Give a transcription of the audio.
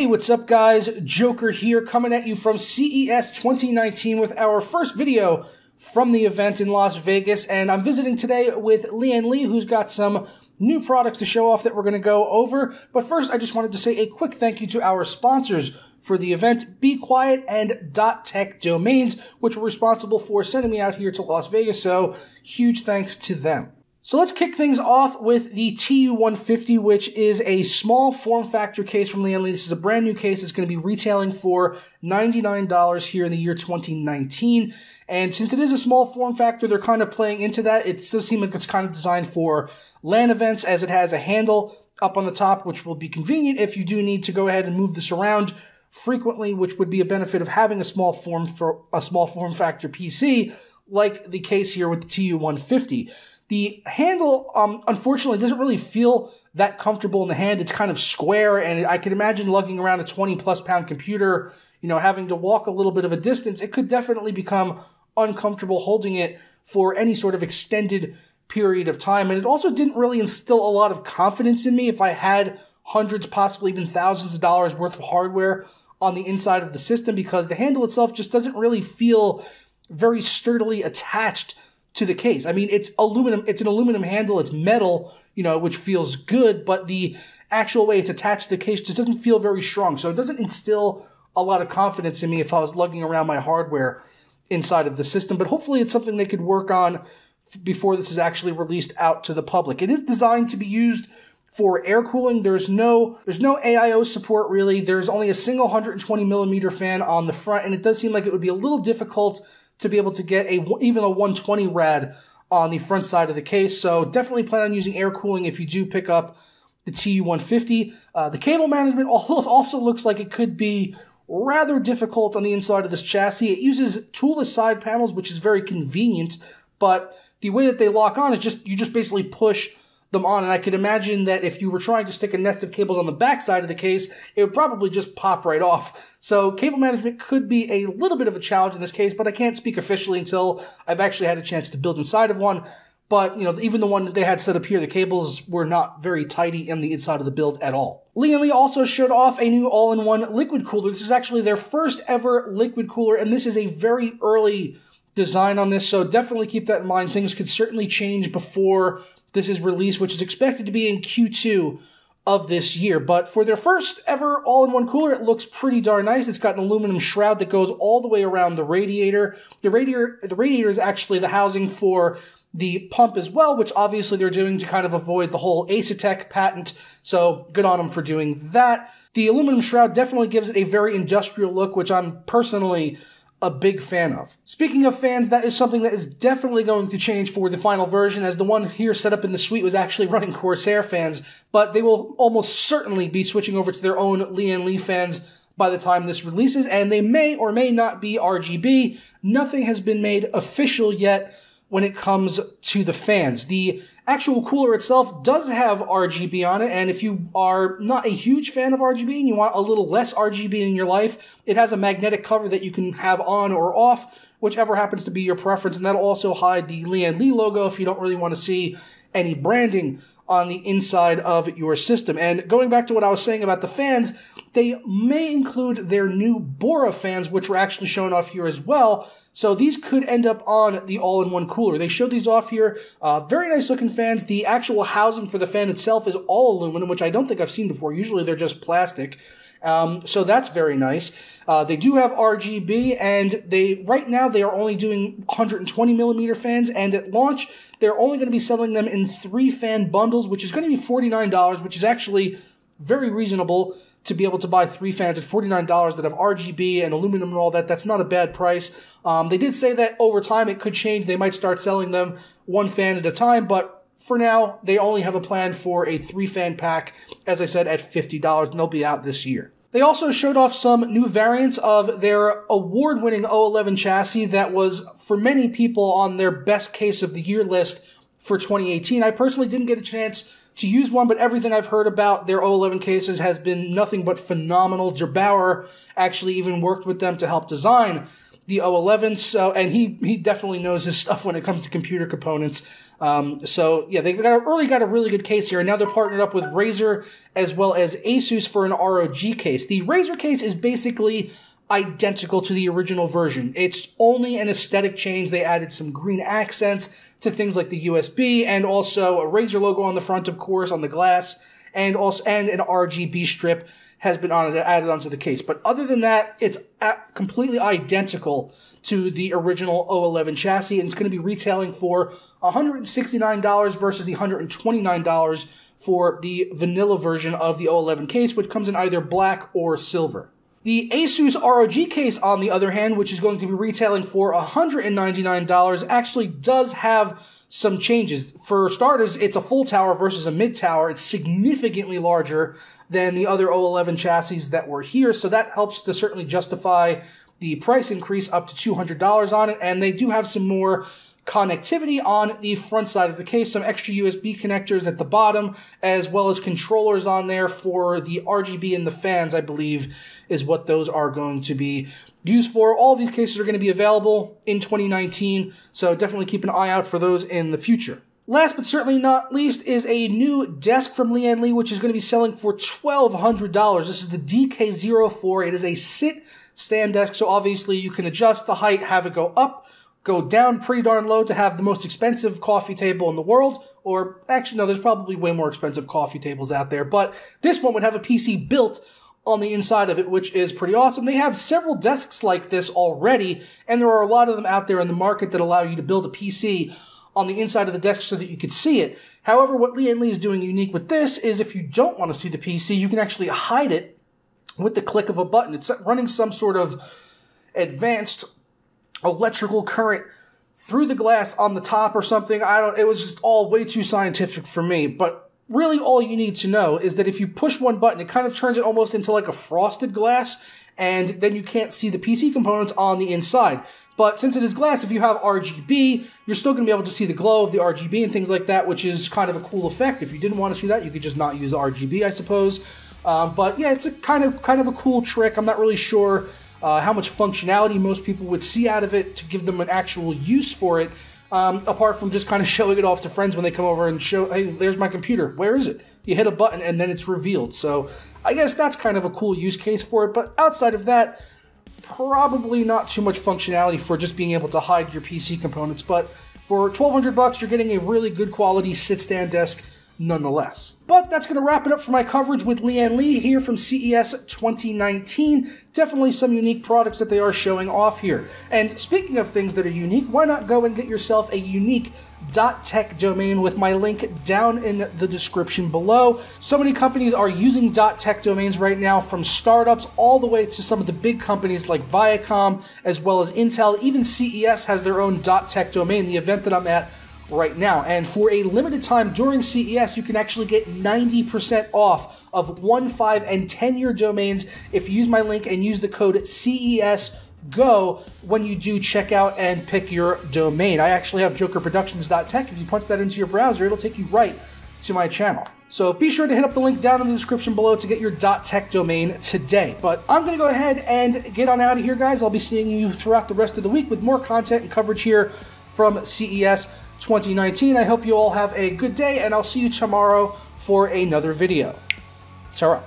Hey, what's up guys? Joker here, coming at you from CES 2019 with our first video from the event in Las Vegas, and I'm visiting today with Lian, who's got some new products to show off that we're going to go over. But first, I just wanted to say a quick thank you to our sponsors for the event, Be Quiet and .tech domains, which were responsible for sending me out here to Las Vegas, so huge thanks to them. So let's kick things off with the TU150, which is a small form factor case from Lian. This is a brand new case. It's going to be retailing for $99 here in the year 2019. And since it is a small form factor, they're kind of playing into that. It does seem like it's kind of designed for LAN events, as it has a handle up on the top, which will be convenient if you do need to go ahead and move this around frequently, which would be a benefit of having a small form factor PC, like the case here with the TU150. The handle, unfortunately, doesn't really feel that comfortable in the hand. It's kind of square, and I can imagine lugging around a 20-plus pound computer, having to walk a little bit of a distance. It could definitely become uncomfortable holding it for any sort of extended period of time. And it also didn't really instill a lot of confidence in me if I had hundreds, possibly even thousands of dollars worth of hardware on the inside of the system, because the handle itself just doesn't really feel very sturdily attached to the case. I mean, it's aluminum, it's an aluminum handle, it's metal, which feels good, but the actual way it's attached to the case just doesn't feel very strong. So it doesn't instill a lot of confidence in me if I was lugging around my hardware inside of the system, but hopefully it's something they could work on before this is actually released out to the public. It is designed to be used for air cooling. There's no AIO support really. There's only a single 120 millimeter fan on the front, and it does seem like it would be a little difficult to be able to get even a 120 rad on the front side of the case. So definitely plan on using air cooling if you do pick up the TU150. The cable management also looks like it could be rather difficult on the inside of this chassis. It uses toolless side panels, which is very convenient, but the way that they lock on is you just basically push them on, and I could imagine that if you were trying to stick a nest of cables on the back side of the case, it would probably just pop right off. So cable management could be a little bit of a challenge in this case, but I can't speak officially until I've actually had a chance to build inside of one. But, even the one that they had set up here, the cables were not very tidy in the inside of the build at all. Lian also showed off a new all-in-one liquid cooler. This is actually their first ever liquid cooler, and this is a very early design on this, so definitely keep that in mind. Things could certainly change before this is released, which is expected to be in Q2 of this year. But for their first ever all-in-one cooler, it looks pretty darn nice. It's got an aluminum shroud that goes all the way around the radiator. The radiator is actually the housing for the pump as well, which obviously they're doing to kind of avoid the whole Asetek patent, so good on them for doing that. The aluminum shroud definitely gives it a very industrial look, which I'm personally a big fan of. Speaking of fans, that is something that is definitely going to change for the final version, as the one here set up in the suite was actually running Corsair fans, but they will almost certainly be switching over to their own Lian fans by the time this releases, and they may or may not be RGB. Nothing has been made official yet when it comes to the fans. The actual cooler itself does have RGB on it, and if you are not a huge fan of RGB and you want a little less RGB in your life, it has a magnetic cover that you can have on or off, whichever happens to be your preference, and that'll also hide the Lian logo if you don't really want to see any branding on the inside of your system. And going back to what I was saying about the fans, they may include their new Bora fans, which were actually shown off here as well. So these could end up on the all-in-one cooler. They showed these off here. Very nice looking fans. The actual housing for the fan itself is all aluminum, which I don't think I've seen before. Usually they're just plastic. So that's very nice. They do have RGB, and right now they are only doing 120 millimeter fans, and at launch they're only going to be selling them in 3-fan bundles, which is going to be $49, which is actually very reasonable to be able to buy 3 fans at $49 that have RGB and aluminum and all that. That's not a bad price. They did say that over time it could change. They might start selling them 1 fan at a time, but for now, they only have a plan for a 3-fan pack, as I said, at $50, and they'll be out this year. They also showed off some new variants of their award-winning O11 chassis that was, for many people, on their best case of the year list for 2018. I personally didn't get a chance to use one, but everything I've heard about their O11 cases has been nothing but phenomenal. Der Bauer actually even worked with them to help design the 011. So, and he definitely knows his stuff when it comes to computer components. So yeah, they got a really good case here, and now they're partnered up with Razer as well as Asus for an ROG case. The Razer case is basically identical to the original version. It's only an aesthetic change. They added some green accents to things like the USB, and also a Razer logo on the front, of course, on the glass, and an RGB strip has been added onto the case. But other than that, it's completely identical to the original 011 chassis, and it's going to be retailing for $169 versus the $129 for the vanilla version of the 011 case, which comes in either black or silver. The Asus ROG case, on the other hand, which is going to be retailing for $199, actually does have some changes. For starters, it's a full tower versus a mid tower. It's significantly larger than the other 011 chassis that were here, so that helps to certainly justify the price increase up to $200 on it, and they do have some more connectivity on the front side of the case, some extra USB connectors at the bottom, as well as controllers on there for the RGB and the fans, I believe, is what those are going to be used for. All of these cases are going to be available in 2019, so definitely keep an eye out for those in the future. Last but certainly not least is a new desk from Lian Li, which is going to be selling for $1,200. This is the DK04. It is a sit-stand desk, so obviously you can adjust the height, have it go up, go down pretty darn low to have the most expensive coffee table in the world. Or actually, no, there's probably way more expensive coffee tables out there. But this one would have a PC built on the inside of it, which is pretty awesome. They have several desks like this already, and there are a lot of them out there in the market that allow you to build a PC on the inside of the desk so that you could see it. However, what Lian Li is doing unique with this is if you don't want to see the PC, you can actually hide it with the click of a button. It's running some sort of advanced electrical current through the glass on the top or something. It was just all way too scientific for me. But really all you need to know is that if you push one button, it kind of turns it almost into like a frosted glass, and then you can't see the PC components on the inside. But since it is glass, if you have RGB, you're still going to be able to see the glow of the RGB and things like that, which is kind of a cool effect. If you didn't want to see that, you could just not use RGB, I suppose. But yeah, it's a kind of a cool trick. I'm not really sure how much functionality most people would see out of it to give them an actual use for it, apart from just kind of showing it off to friends when they come over and show, hey, there's my computer. Where is it? You hit a button and then it's revealed. So I guess that's kind of a cool use case for it. But outside of that, probably not too much functionality for just being able to hide your PC components. But for $1,200, you're getting a really good quality sit-stand desk nonetheless. But that's going to wrap it up for my coverage with Lian Li here from CES 2019. Definitely some unique products that they are showing off here. And speaking of things that are unique, why not go and get yourself a unique .tech domain with my link down in the description below. So many companies are using .tech domains right now, from startups all the way to some of the big companies like Viacom, as well as Intel. Even CES has their own .tech domain, the event that I'm at right now. And for a limited time during CES, you can actually get 90% off of 1, 5, and 10-year domains if you use my link and use the code CESGO when you do check out and pick your domain. I actually have jokerproductions.tech. If you punch that into your browser, it'll take you right to my channel. So be sure to hit up the link down in the description below to get your .tech domain today. But I'm going to go ahead and get on out of here, guys. I'll be seeing you throughout the rest of the week with more content and coverage here from CES 2019. I hope you all have a good day, and I'll see you tomorrow for another video. Ta-ra.